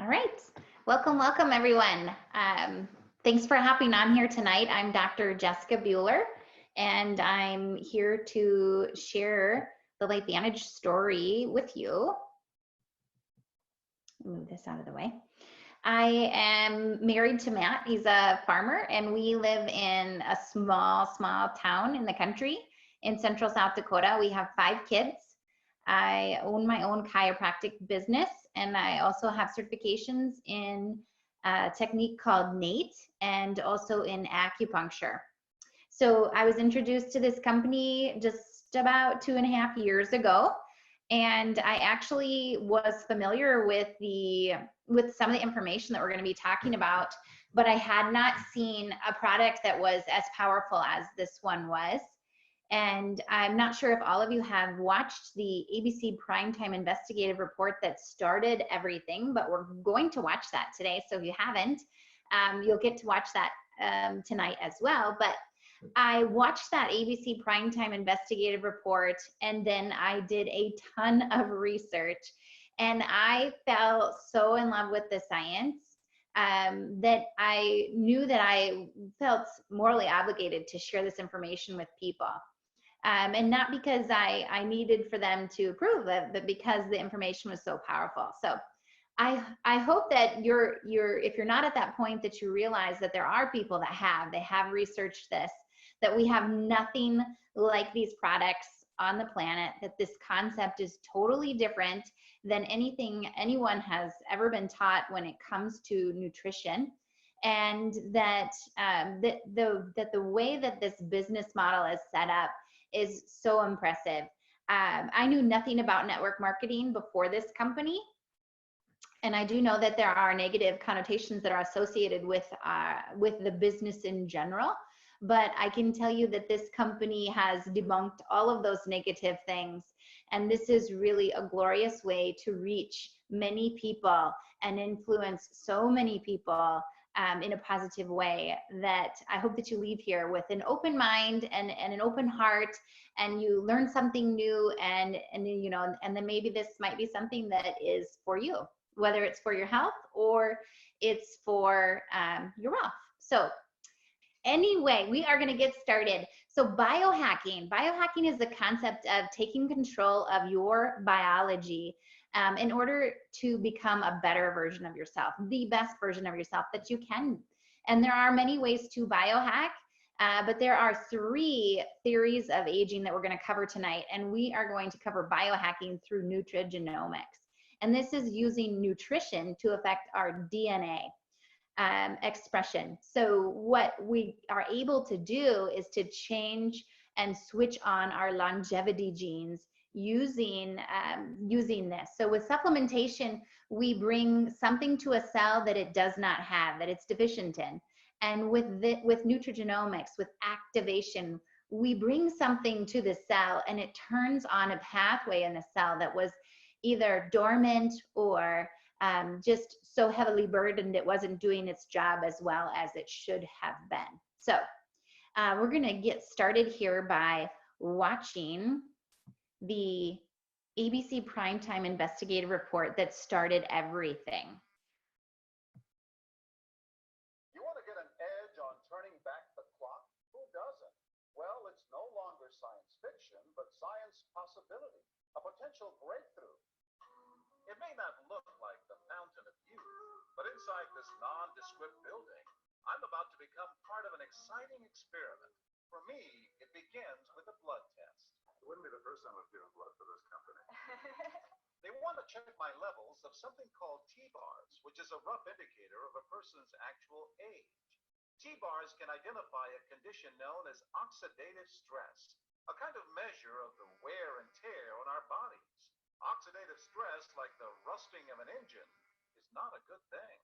All right. Welcome, welcome, everyone. Thanks for hopping on here tonight. I'm Dr. Jessica Buhler, and I'm here to share the LifeVantage story with you. Move this out of the way. I am married to Matt. He's a farmer, and we live in a small town in the country in central South Dakota. We have 5 kids. I own my own chiropractic business, and I also have certifications in a technique called NATE and also in acupuncture. So I was introduced to this company just about 2.5 years ago, and I actually was familiar with some of the information that we're going to be talking about, but I had not seen a product that was as powerful as this one was. And I'm not sure if all of you have watched the ABC Primetime Investigative Report that started everything, but we're going to watch that today. So if you haven't, you'll get to watch that tonight as well. But I watched that ABC Primetime Investigative Report, and then I did a ton of research. And I fell so in love with the science that I knew that I felt morally obligated to share this information with people. And not because I needed for them to approve it, but because the information was so powerful. So I hope that if you're not at that point, that you realize that there are people that have researched this, that we have nothing like these products on the planet, that this concept is totally different than anything anyone has ever been taught when it comes to nutrition. And that the way that this business model is set up is so impressive. I knew nothing about network marketing before this company, and I do know that there are negative connotations that are associated with the business in general, but I can tell you that this company has debunked all of those negative things, and this is really a glorious way to reach many people and influence so many people in a positive way, that I hope that you leave here with an open mind and an open heart, and you learn something new, and then maybe this might be something that is for you, whether it's for your health or it's for your wealth. So anyway, we are going to get started. So biohacking is the concept of taking control of your biology in order to become a better version of yourself, the best version of yourself that you can. And there are many ways to biohack, but there are 3 theories of aging that we're going to cover tonight. And we are going to cover biohacking through Nutrigenomics. And this is using nutrition to affect our DNA expression. So what we are able to do is to change and switch on our longevity genes using this. So with supplementation, we bring something to a cell that it does not have, that it's deficient in. And with Nutrigenomics, with activation, we bring something to the cell, and it turns on a pathway in the cell that was either dormant or just so heavily burdened it wasn't doing its job as well as it should have been. So we're going to get started here by watching the ABC Primetime Investigative Report that started everything. You want to get an edge on turning back the clock? Who doesn't? Well, it's no longer science fiction, but science possibility, a potential breakthrough. It may not look like the fountain of youth, but inside this nondescript building, I'm about to become part of an exciting experiment. For me, it begins with a blood test. It wouldn't be the first time I've given blood for this company. They want to check my levels of something called T-bars, which is a rough indicator of a person's actual age. T-bars can identify a condition known as oxidative stress, a kind of measure of the wear and tear on our bodies. Oxidative stress, like the rusting of an engine, is not a good thing.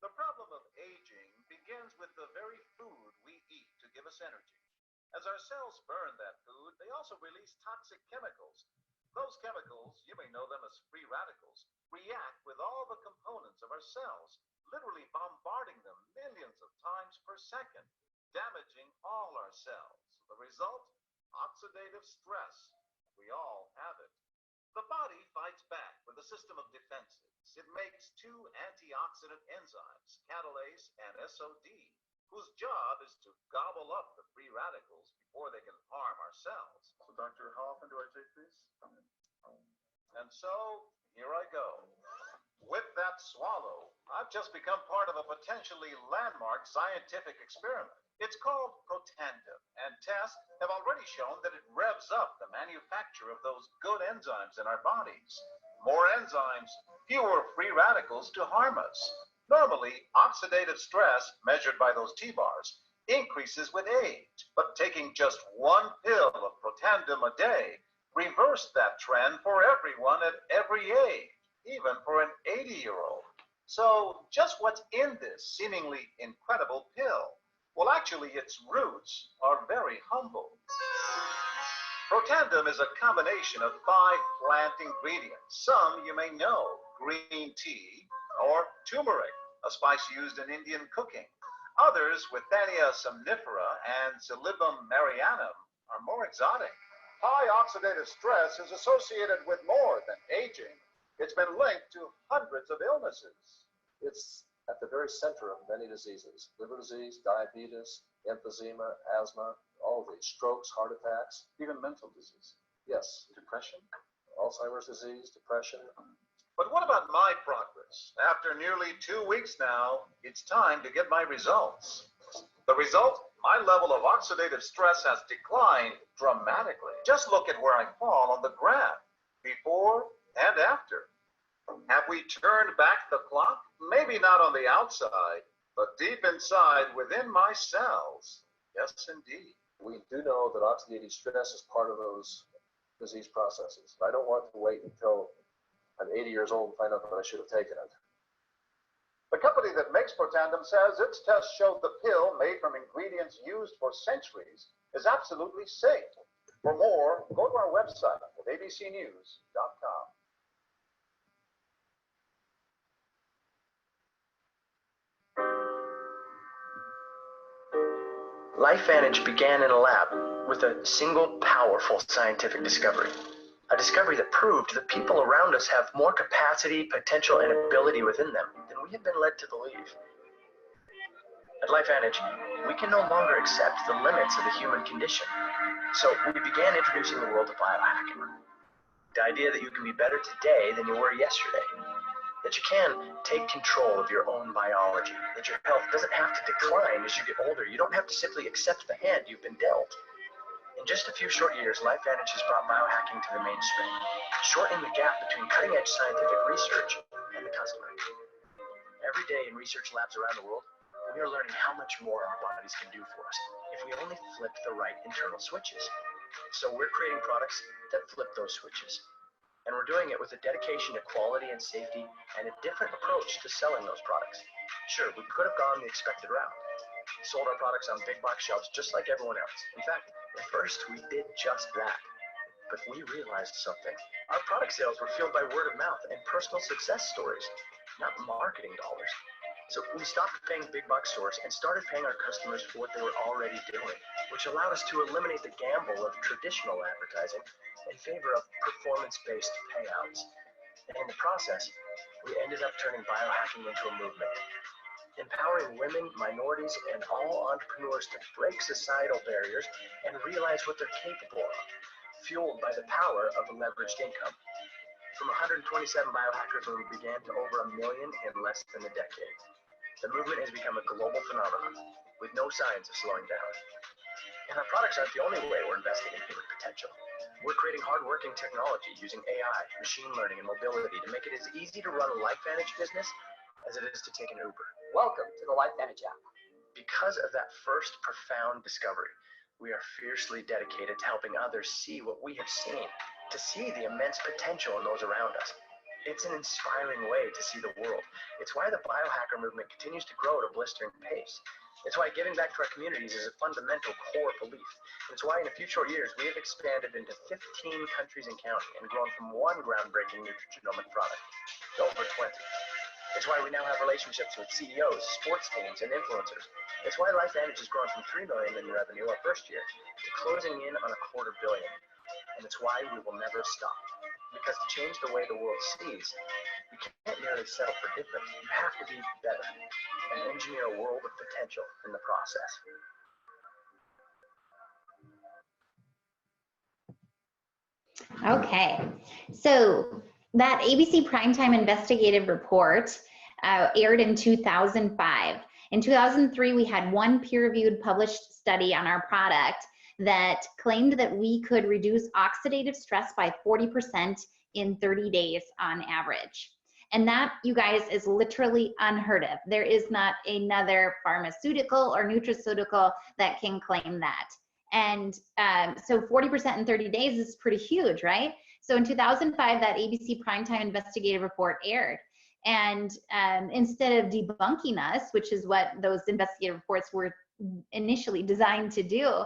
The problem of aging begins with the very food we eat to give us energy. As our cells burn that food, they also release toxic chemicals. Those chemicals, you may know them as free radicals, react with all the components of our cells, literally bombarding them millions of times per second, damaging all our cells. The result? Oxidative stress. We all have it. The body fights back with a system of defenses. It makes two antioxidant enzymes, catalase and SOD, whose job is to gobble up the free radicals before they can harm our cells. So, Doctor, how often do I take these? And so, here I go. With that swallow, I've just become part of a potentially landmark scientific experiment. It's called Protandim, and tests have already shown that it revs up the manufacture of those good enzymes in our bodies. More enzymes, fewer free radicals to harm us. Normally, oxidative stress, measured by those T-bars, increases with age, but taking just one pill of Protandim a day reversed that trend for everyone at every age, even for an 80-year-old. So, just what's in this seemingly incredible pill? Well, actually, its roots are very humble. Protandim is a combination of 5 plant ingredients. Some you may know: green tea or turmeric, a spice used in Indian cooking. Others, Withania somnifera and Silybum marianum, are more exotic. High oxidative stress is associated with more than aging. It's been linked to hundreds of illnesses. It's at the very center of many diseases: liver disease, diabetes, emphysema, asthma, all of these, strokes, heart attacks, Even mental disease. yes, Depression. Alzheimer's disease, depression. But what about my progress? After nearly 2 weeks now, it's time to get my results. The result? My level of oxidative stress has declined dramatically. Just look at where I fall on the graph, before and after. Have we turned back the clock? Maybe not on the outside, but deep inside within my cells. Yes, indeed. We do know that oxidative stress is part of those disease processes. I don't want to wait until I'm 80 years old and find out that I should have taken it. The company that makes Protandim says its tests show the pill, made from ingredients used for centuries, is absolutely safe. For more, go to our website at abcnews.com. LifeVantage began in a lab with a single powerful scientific discovery. A discovery that proved that people around us have more capacity, potential, and ability within them than we had been led to believe. At LifeVantage, we can no longer accept the limits of the human condition. So we began introducing the world of biohacking. The idea that you can be better today than you were yesterday. That you can take control of your own biology. That your health doesn't have to decline as you get older. You don't have to simply accept the hand you've been dealt. In just a few short years, LifeVantage has brought biohacking to the mainstream, shortening the gap between cutting-edge scientific research and the customer. Every day in research labs around the world, we are learning how much more our bodies can do for us if we only flip the right internal switches. So we're creating products that flip those switches. And we're doing it with a dedication to quality and safety and a different approach to selling those products. Sure, we could have gone the expected route, sold our products on big box shelves just like everyone else. In fact, at first we did just that. But we realized something. Our product sales were fueled by word of mouth and personal success stories, not marketing dollars. So we stopped paying big box stores and started paying our customers for what they were already doing, which allowed us to eliminate the gamble of traditional advertising in favor of performance-based payouts. And in the process, we ended up turning biohacking into a movement, empowering women, minorities, and all entrepreneurs to break societal barriers and realize what they're capable of, fueled by the power of a leveraged income. From 127 biohackers when we began to over 1 million in less than a decade. The movement has become a global phenomenon with no signs of slowing down. And our products aren't the only way we're investing in human potential. We're creating hard-working technology using AI, machine learning, and mobility to make it as easy to run a LifeVantage business as it is to take an Uber. Welcome to the LifeVantage app. Because of that first profound discovery, we are fiercely dedicated to helping others see what we have seen, to see the immense potential in those around us. It's an inspiring way to see the world. It's why the biohacker movement continues to grow at a blistering pace. It's why giving back to our communities is a fundamental core belief. It's why in a few short years, we have expanded into 15 countries and counting and grown from one groundbreaking Nutrigenomic product to over 20. It's why we now have relationships with CEOs, sports teams, and influencers. It's why LifeVantage has grown from $3 million in revenue our first year to closing in on $250 million. And it's why we will never stop. Because to change the way the world sees, you can't merely settle for different. You have to be better and engineer a world of potential in the process. Okay, so that ABC Primetime Investigative Report aired in 2005. In 2003, we had one peer-reviewed published study on our product that claimed that we could reduce oxidative stress by 40% in 30 days on average. And that, you guys, is literally unheard of. There is not another pharmaceutical or nutraceutical that can claim that. And so 40% in 30 days is pretty huge, right? So in 2005, that ABC Primetime Investigative Report aired. And instead of debunking us, which is what those investigative reports were initially designed to do,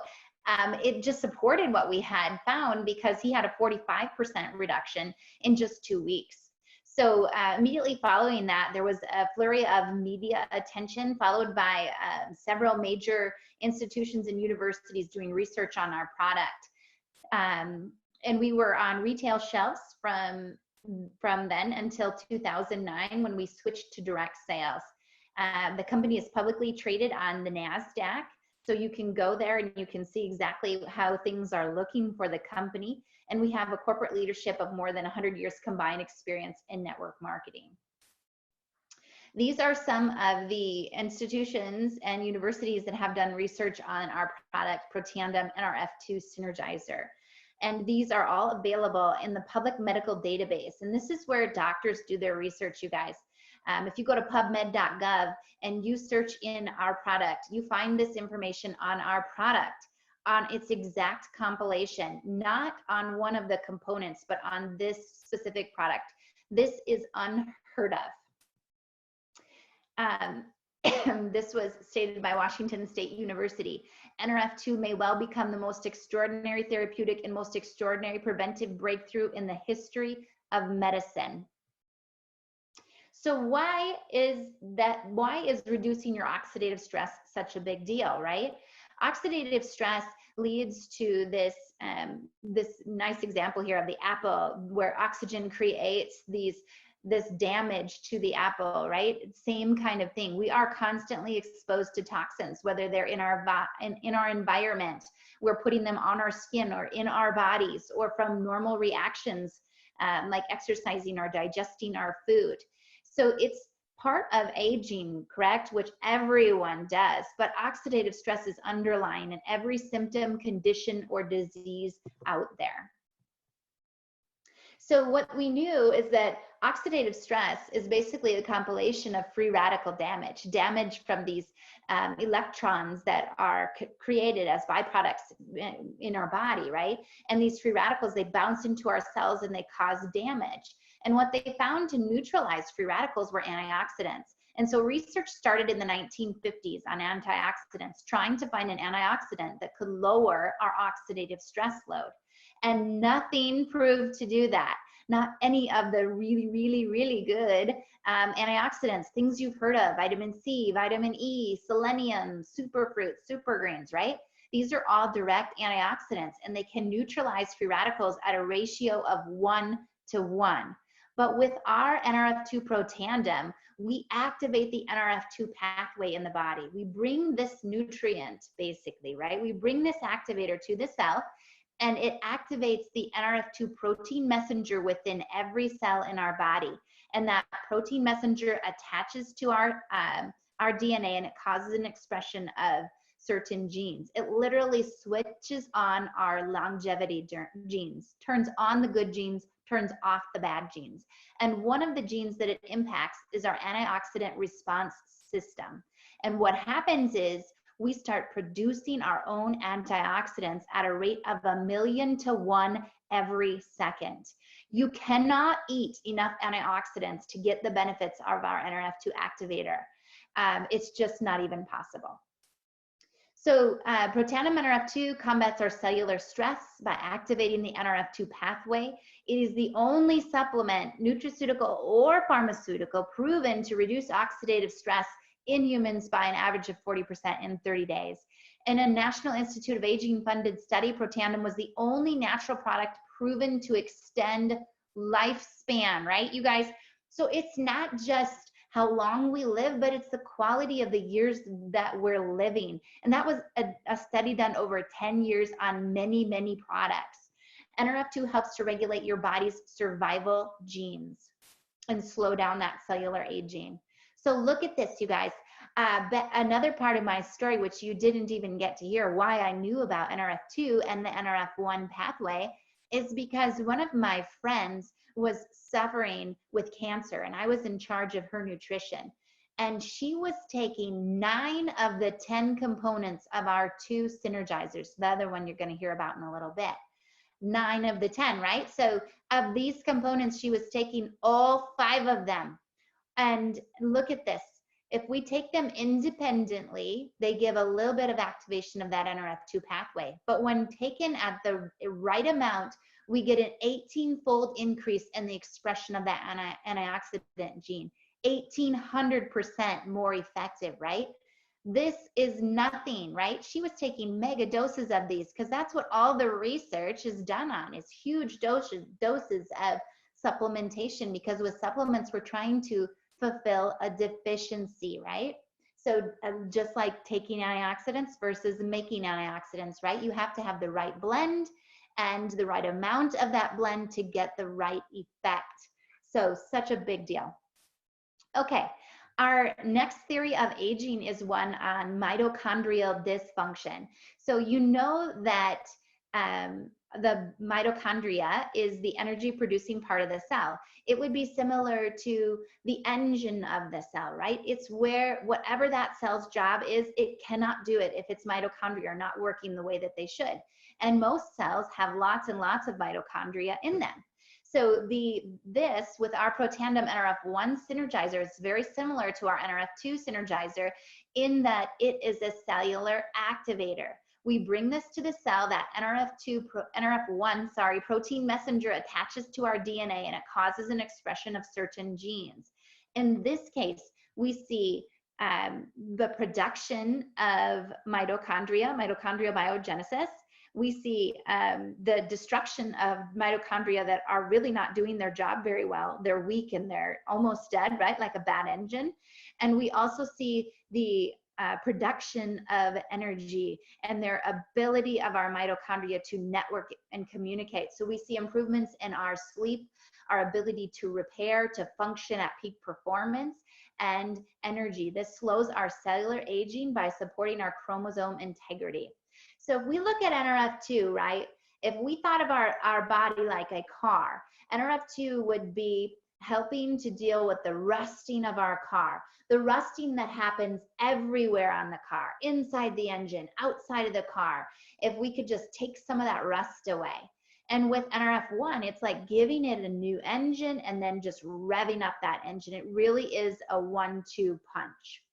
it just supported what we had found, because he had a 45% reduction in just 2 weeks. So immediately following that, there was a flurry of media attention, followed by several major institutions and universities doing research on our product. And we were on retail shelves from then until 2009, when we switched to direct sales. The company is publicly traded on the NASDAQ, so you can go there and you can see exactly how things are looking for the company. And we have a corporate leadership of more than 100 years combined experience in network marketing. These are some of the institutions and universities that have done research on our product, Protandim NRF2 Synergizer. And these are all available in the public medical database. And this is where doctors do their research, you guys. If you go to pubmed.gov and you search in our product, you find this information on our product, on its exact compilation, not on one of the components, but on this specific product. This is unheard of. This was stated by Washington State University. NRF2 may well become the most extraordinary therapeutic and most extraordinary preventive breakthrough in the history of medicine. So why is reducing your oxidative stress such a big deal, right? Oxidative stress leads to this nice example here of the apple, where oxygen creates this damage to the apple, right? Same kind of thing. We are constantly exposed to toxins, whether they're in our environment, we're putting them on our skin or in our bodies, or from normal reactions like exercising or digesting our food. So it's part of aging, correct? Which everyone does, but oxidative stress is underlying in every symptom, condition, or disease out there. So what we knew is that oxidative stress is basically the compilation of free radical damage from these electrons that are created as byproducts in our body, right? And these free radicals, they bounce into our cells and they cause damage. And what they found to neutralize free radicals were antioxidants. And so research started in the 1950s on antioxidants, trying to find an antioxidant that could lower our oxidative stress load. And nothing proved to do that. Not any of the really, really, really good antioxidants, things you've heard of, vitamin C, vitamin E, selenium, superfruits, supergreens, right? These are all direct antioxidants, and they can neutralize free radicals at a ratio of 1:1. But with our NRF2 Protandim, we activate the NRF2 pathway in the body. We bring this nutrient, basically, right? We bring this activator to the cell, and it activates the NRF2 protein messenger within every cell in our body. And that protein messenger attaches to our DNA, and it causes an expression of certain genes. It literally switches on our longevity genes, turns on the good genes, turns off the bad genes. And one of the genes that it impacts is our antioxidant response system. And what happens is we start producing our own antioxidants at a rate of 1,000,000 to 1 every second. You cannot eat enough antioxidants to get the benefits of our NRF2 activator. It's just not even possible. So Protandim NRF2 combats our cellular stress by activating the NRF2 pathway. It is the only supplement, nutraceutical or pharmaceutical, proven to reduce oxidative stress in humans by an average of 40% in 30 days. In a National Institute of Aging funded study, Protandim was the only natural product proven to extend lifespan, right, you guys? So it's not just how long we live, but it's the quality of the years that we're living. And that was a study done over 10 years on many, many products. NRF2 helps to regulate your body's survival genes and slow down that cellular aging. So look at this, you guys. But another part of my story, which you didn't even get to hear, why I knew about NRF2 and the NRF1 pathway, is because one of my friends was suffering with cancer, and I was in charge of her nutrition. And she was taking 9 of the 10 components of our 2 synergizers, the other one you're going to hear about in a little bit. 9 of the 10, right? So of these components, she was taking all 5 of them. And look at this. If we take them independently, they give a little bit of activation of that NRF2 pathway. But when taken at the right amount, we get an 18-fold increase in the expression of that antioxidant gene. 1,800% more effective, right? This is nothing, right? She was taking mega doses of these because that's what all the research is done on, is huge doses of supplementation, because with supplements, we're trying to fulfill a deficiency, right? So just like taking antioxidants versus making antioxidants, right? You have to have the right blend and the right amount of that blend to get the right effect. So such a big deal. Okay, our next theory of aging is one on mitochondrial dysfunction. So you know that the mitochondria is the energy producing part of the cell. It would be similar to the engine of the cell, right? It's where whatever that cell's job is, it cannot do it if its mitochondria are not working the way that they should. And most cells have lots and lots of mitochondria in them. So this with our Protandim NRF1 synergizer is very similar to our NRF2 synergizer in that it is a cellular activator. We bring this to the cell, that NRF1 protein messenger attaches to our DNA, and it causes an expression of certain genes. In this case, we see the production of mitochondrial biogenesis. We see the destruction of mitochondria that are really not doing their job very well. They're weak and they're almost dead, right? Like a bad engine. And we also see the production of energy and their ability of our mitochondria to network and communicate. So we see improvements in our sleep, our ability to repair, to function at peak performance, and energy. This slows our cellular aging by supporting our chromosome integrity. So if we look at NRF2, right, if we thought of our body like a car, NRF2 would be helping to deal with the rusting of our car, the rusting that happens everywhere on the car, inside the engine, outside of the car, if we could just take some of that rust away. And with NRF1, it's like giving it a new engine and then just revving up that engine. It really is a 1-2 punch.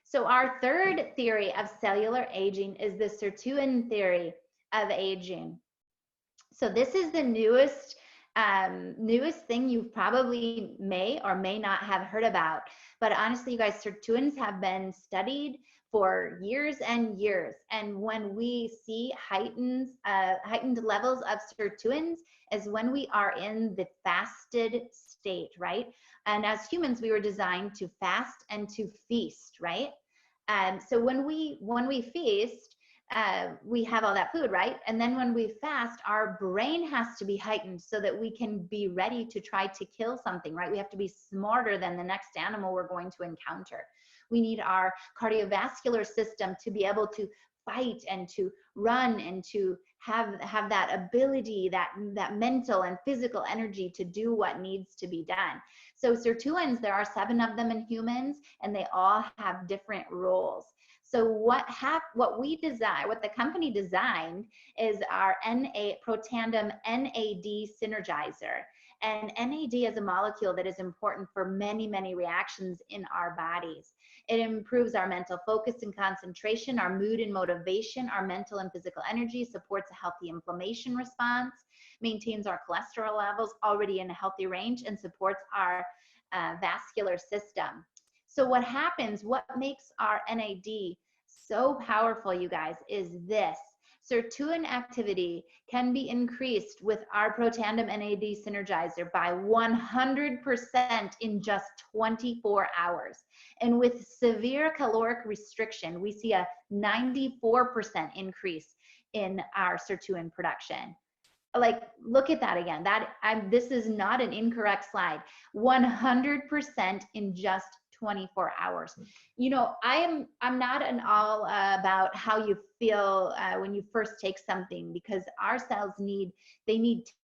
So our third theory of cellular aging is the sirtuin theory of aging. So this is the newest thing you probably may or may not have heard about. But honestly, you guys, sirtuins have been studied for years and years. And when we see heightened levels of sirtuins is when we are in the fasted state, right? And as humans, we were designed to fast and to feast, right? So when we feast, we have all that food, right? And then when we fast, our brain has to be heightened so that we can be ready to try to kill something, right? We have to be smarter than the next animal we're going to encounter. We need our cardiovascular system to be able to fight and to run and to have that ability, that mental and physical energy to do what needs to be done. So sirtuins, there are 7 of them in humans, and they all have different roles. So what the company designed is our Protandim NAD synergizer. And NAD is a molecule that is important for many, many reactions in our bodies. It improves our mental focus and concentration, our mood and motivation, our mental and physical energy, supports a healthy inflammation response, maintains our cholesterol levels already in a healthy range, and supports our vascular system. So what happens, what makes our NAD so powerful, you guys, is this. Sirtuin activity can be increased with our Protandim NAD synergizer by 100% in just 24 hours. And with severe caloric restriction, we see a 94% increase in our sirtuin production. Like, look at that again. This is not an incorrect slide. 100% in just 24 hours. You know, I'm not at all about how you feel when you first take something, because our cells need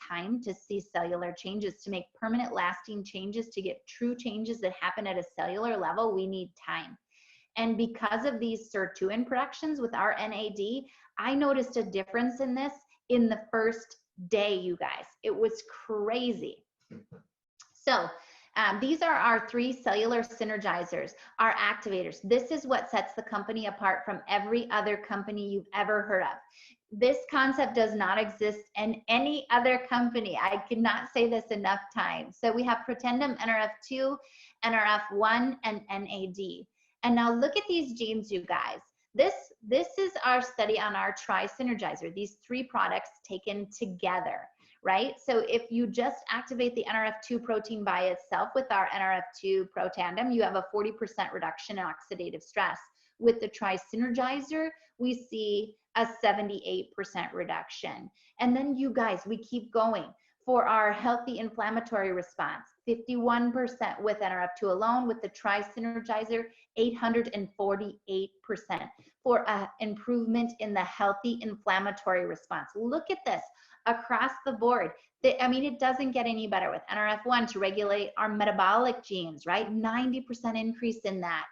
time to see cellular changes, to make permanent lasting changes, to get true changes that happen at a cellular level. We need time. And because of these sirtuin productions with our NAD, I noticed a difference in this in the first day, you guys. It was crazy. So these are our 3 cellular synergizers, our activators. This is what sets the company apart from every other company you've ever heard of. This concept does not exist in any other company. I cannot say this enough times. So we have Protandim NRF2, NRF1, and NAD. And now look at these genes, you guys. This is our study on our tri-synergizer, these 3 products taken together, right? So if you just activate the NRF2 protein by itself with our NRF2 Protandim, you have a 40% reduction in oxidative stress. With the tri-synergizer, we see a 78% reduction. And then you guys, we keep going. For our healthy inflammatory response, 51% with NRF2 alone. With the tri-synergizer, 848%. For improvement in the healthy inflammatory response. Look at this across the board. I mean, it doesn't get any better. With NRF1 to regulate our metabolic genes, right? 90% increase in that.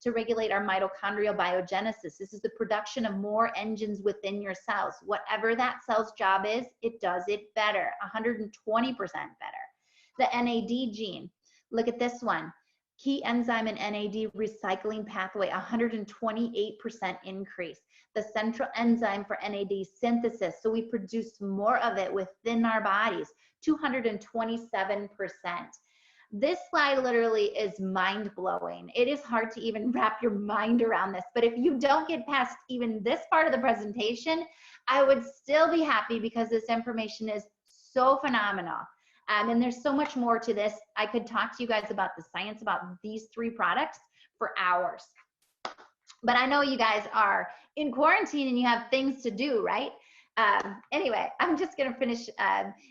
To regulate our mitochondrial biogenesis. This is the production of more engines within your cells. Whatever that cell's job is, it does it better, 120% better. The NAD gene, look at this one. Key enzyme in NAD recycling pathway, 128% increase. The central enzyme for NAD synthesis, so we produce more of it within our bodies, 227%. This slide literally is mind-blowing. It is hard to even wrap your mind around this, but if you don't get past even this part of the presentation, I would still be happy, because this information is so phenomenal. And there's so much more to this. I could talk to you guys about the science about these 3 products for hours. But I know you guys are in quarantine and you have things to do, right? Anyway, I'm just gonna finish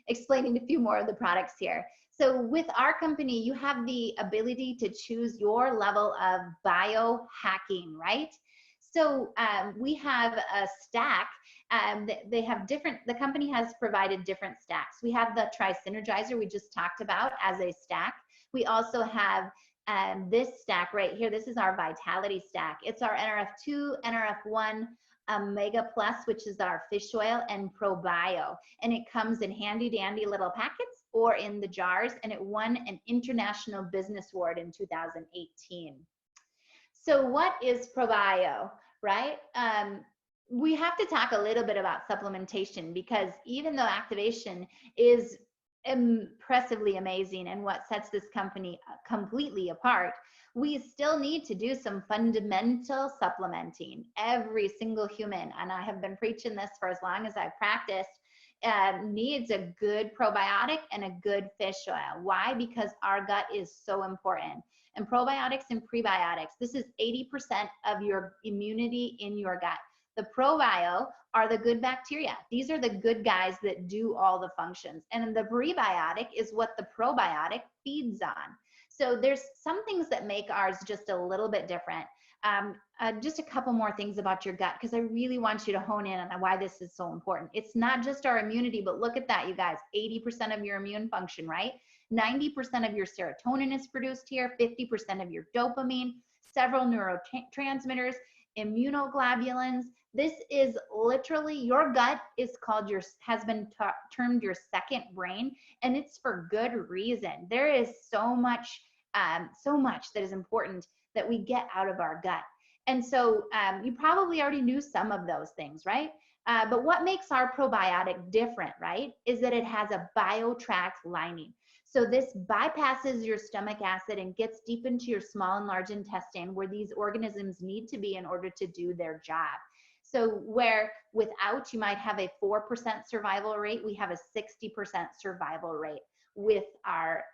explaining a few more of the products here. So with our company, you have the ability to choose your level of biohacking, right? So we have a stack. They have different, the company has provided different stacks. We have the tri-synergizer we just talked about as a stack. We also have this stack right here. This is our vitality stack. It's our NRF2, NRF1, Omega Plus, which is our fish oil, and ProBio. And it comes in handy dandy little packets or in the jars, and it won an International Business Award in 2018. So what is ProBio, right? We have to talk a little bit about supplementation, because even though activation is impressively amazing and what sets this company completely apart, we still need to do some fundamental supplementing. Every single human, and I have been preaching this for as long as I've practiced, needs a good probiotic and a good fish oil. Why? Because our gut is so important. And probiotics and prebiotics, this is 80% of your immunity in your gut. The probio are the good bacteria. These are the good guys that do all the functions. And the prebiotic is what the probiotic feeds on. So there's some things that make ours just a little bit different. Just a couple more things about your gut, because I really want you to hone in on why this is so important. It's not just our immunity, but look at that, you guys, 80% of your immune function, right? 90% of your serotonin is produced here, 50% of your dopamine, several neurotransmitters, immunoglobulins. This is literally, your gut is called has been termed your second brain, and it's for good reason. There is so much that is important that we get out of our gut. And so you probably already knew some of those things, right? But what makes our probiotic different, right, is that it has a biotract lining. So this bypasses your stomach acid and gets deep into your small and large intestine, where these organisms need to be in order to do their job. So where without you might have a 4% survival rate, we have a 60% survival rate with our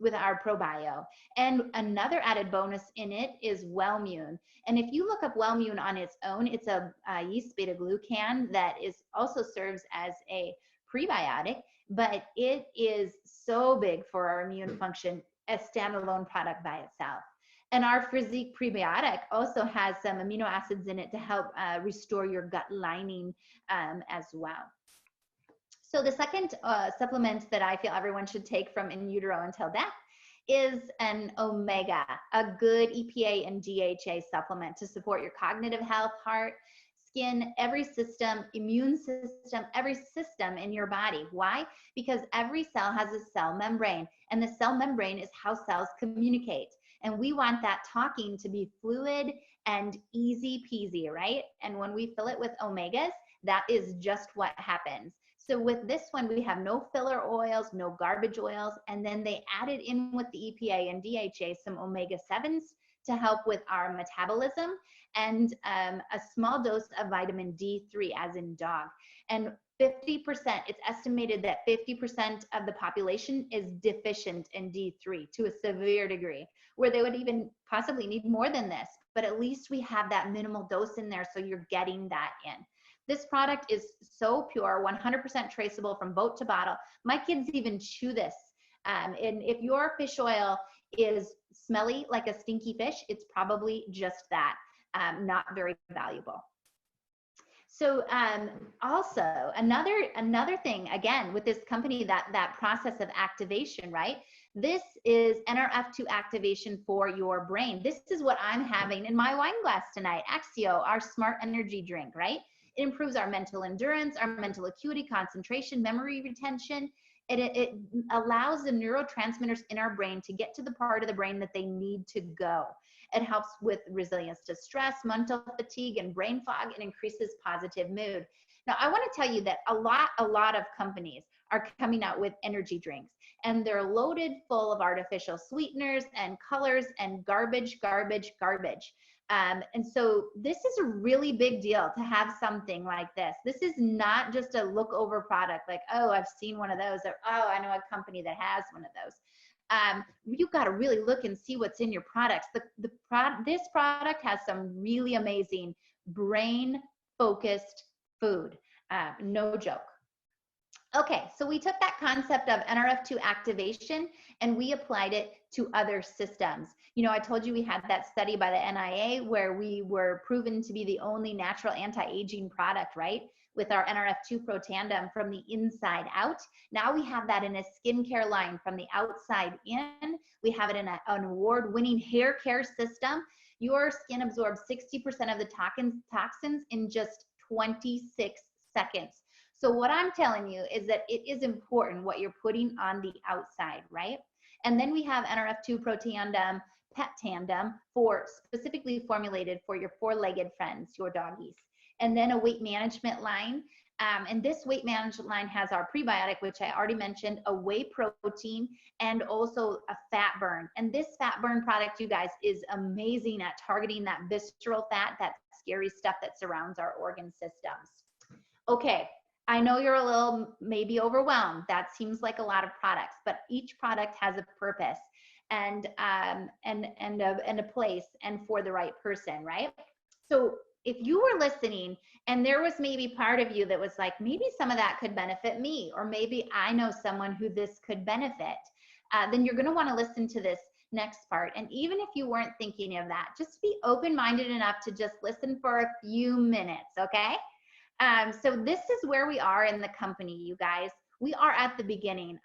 ProBio. And another added bonus in it is Wellmune. And if you look up Wellmune on its own, it's a yeast beta glucan that also serves as a prebiotic, but it is so big for our immune function as standalone product by itself. And our Physique prebiotic also has some amino acids in it to help restore your gut lining as well. So the second supplement that I feel everyone should take from in utero until death is an omega, a good EPA and DHA supplement to support your cognitive health, heart, skin, every system, immune system, every system in your body. Why? Because every cell has a cell membrane, and the cell membrane is how cells communicate. And we want that talking to be fluid and easy peasy, right? And when we fill it with omegas, that is just what happens. So with this one, we have no filler oils, no garbage oils, and then they added in with the EPA and DHA some omega-7s to help with our metabolism, and a small dose of vitamin D3, as in dog. And 50%, it's estimated that 50% of the population is deficient in D3 to a severe degree, where they would even possibly need more than this, but at least we have that minimal dose in there, so you're getting that in. This product is so pure, 100% traceable from boat to bottle. My kids even chew this. And if your fish oil is smelly like a stinky fish, it's probably just that, not very valuable. So also another thing, again, with this company, that process of activation, right? This is NRF2 activation for your brain. This is what I'm having in my wine glass tonight, Axio, our smart energy drink, right? It improves our mental endurance, our mental acuity, concentration, memory retention. It allows the neurotransmitters in our brain to get to the part of the brain that they need to go. It helps with resilience to stress, mental fatigue, and brain fog. It increases positive mood. Now, I want to tell you that a lot of companies are coming out with energy drinks, and they're loaded full of artificial sweeteners and colors and garbage. And so this is a really big deal to have something like this. This is not just a look over product like, oh, I've seen one of those, or oh, I know a company that has one of those. You've got to really look and see what's in your products. This product has some really amazing brain-focused food, no joke. Okay, so we took that concept of NRF2 activation and we applied it to other systems. You know, I told you we had that study by the NIA where we were proven to be the only natural anti-aging product, right? With our NRF2 Protandem from the inside out. Now we have that in a skincare line from the outside in. We have it in an award-winning hair care system. Your skin absorbs 60% of the toxins in just 26 seconds. So what I'm telling you is that it is important what you're putting on the outside, right? And then we have NRF2 Protandem Pet Tandem specifically formulated for your four-legged friends, your doggies. And then a weight management line. And this weight management line has our prebiotic, which I already mentioned, a whey protein, and also a fat burn. And this fat burn product, you guys, is amazing at targeting that visceral fat, that scary stuff that surrounds our organ systems. Okay, I know you're a little maybe overwhelmed. That seems like a lot of products, but each product has a purpose and a place and for the right person, right? So if you were listening and there was maybe part of you that was like, maybe some of that could benefit me, or maybe I know someone who this could benefit, then you're gonna wanna listen to this next part. And even if you weren't thinking of that, just be open-minded enough to just listen for a few minutes, okay? So this is where we are in the company, you guys. We are at the beginning.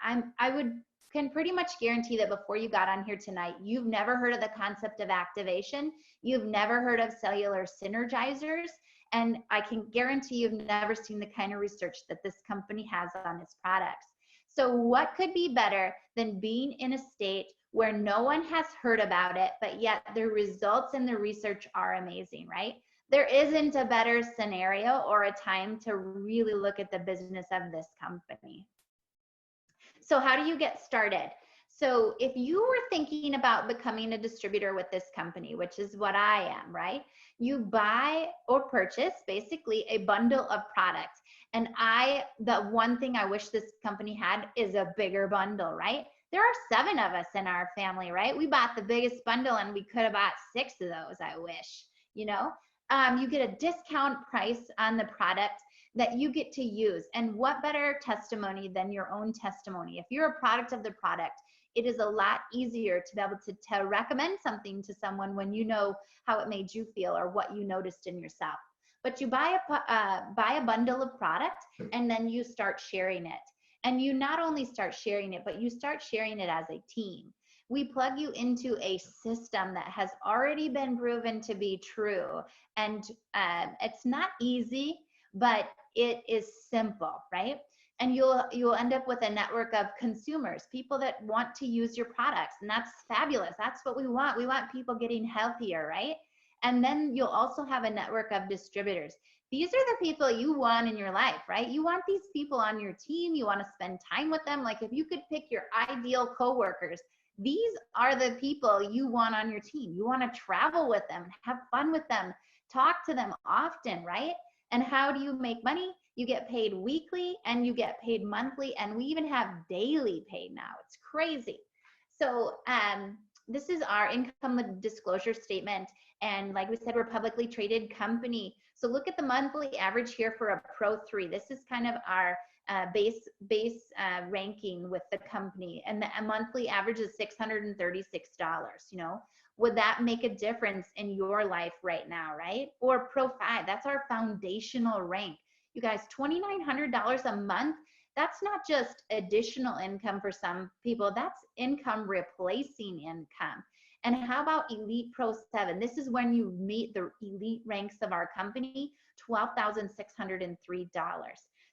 Can pretty much guarantee that before you got on here tonight, you've never heard of the concept of activation. You've never heard of cellular synergizers. And I can guarantee you've never seen the kind of research that this company has on its products. So what could be better than being in a state where no one has heard about it, but yet the results and the research are amazing, right? There isn't a better scenario or a time to really look at the business of this company. So how do you get started? So if you were thinking about becoming a distributor with this company, which is what I am, right? You buy or purchase basically a bundle of products. And the one thing I wish this company had is a bigger bundle, right? There are 7 of us in our family, right? We bought the biggest bundle and we could have bought 6 of those, I wish, you know? You get a discount price on the product that you get to use. And what better testimony than your own testimony? If you're a product of the product, it is a lot easier to be able to recommend something to someone when you know how it made you feel or what you noticed in yourself. But you buy a bundle of product and then you start sharing it. And you not only start sharing it, but you start sharing it as a team. We plug you into a system that has already been proven to be true. And it's not easy, but it is simple, right? And you'll end up with a network of consumers, people that want to use your products. And that's fabulous. That's what we want. We want people getting healthier, right? And then you'll also have a network of distributors. These are the people you want in your life, right? You want these people on your team. You want to spend time with them. Like if you could pick your ideal coworkers, these are the people you want on your team. You want to travel with them, have fun with them, talk to them often, right? And how do you make money? You get paid weekly and you get paid monthly, and we even have daily pay now. It's crazy. So this is our income disclosure statement. And like we said, we're a publicly traded company. So look at the monthly average here for a Pro 3. This is kind of our base ranking with the company. And the monthly average is $636, you know. Would that make a difference in your life right now, right? Or Pro 5, that's our foundational rank. You guys, $2,900 a month, that's not just additional income for some people, that's income replacing income. And how about Elite Pro 7? This is when you meet the elite ranks of our company, $12,603.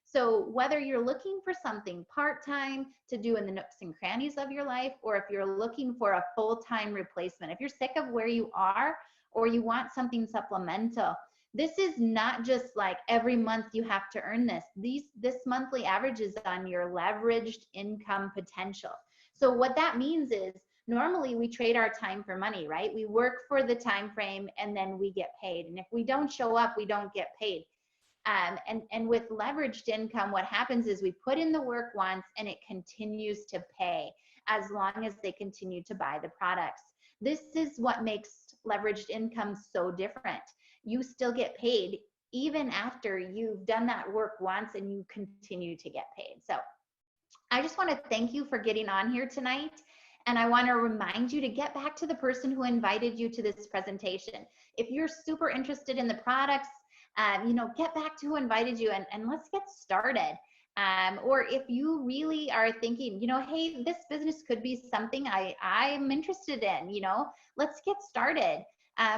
So whether you're looking for something part-time to do in the nooks and crannies of your life, or if you're looking for a full-time replacement, if you're sick of where you are, or you want something supplemental, this is not just like every month you have to earn this. This monthly average is on your leveraged income potential. So what that means is normally we trade our time for money, right? We work for the time frame and then we get paid. And if we don't show up, we don't get paid. And with leveraged income, what happens is we put in the work once and it continues to pay as long as they continue to buy the products. This is what makes leveraged income so different. You still get paid even after you've done that work once and you continue to get paid. So I just want to thank you for getting on here tonight. And I want to remind you to get back to the person who invited you to this presentation. If you're super interested in the products, you know, get back to who invited you and let's get started. Or if you really are thinking, you know, hey, this business could be something I'm interested in, you know, let's get started.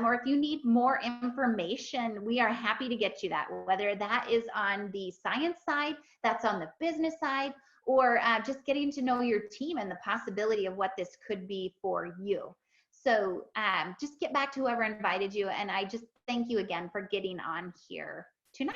Or if you need more information, we are happy to get you that, whether that is on the science side, that's on the business side, or just getting to know your team and the possibility of what this could be for you. So just get back to whoever invited you. And I just thank you again for getting on here tonight.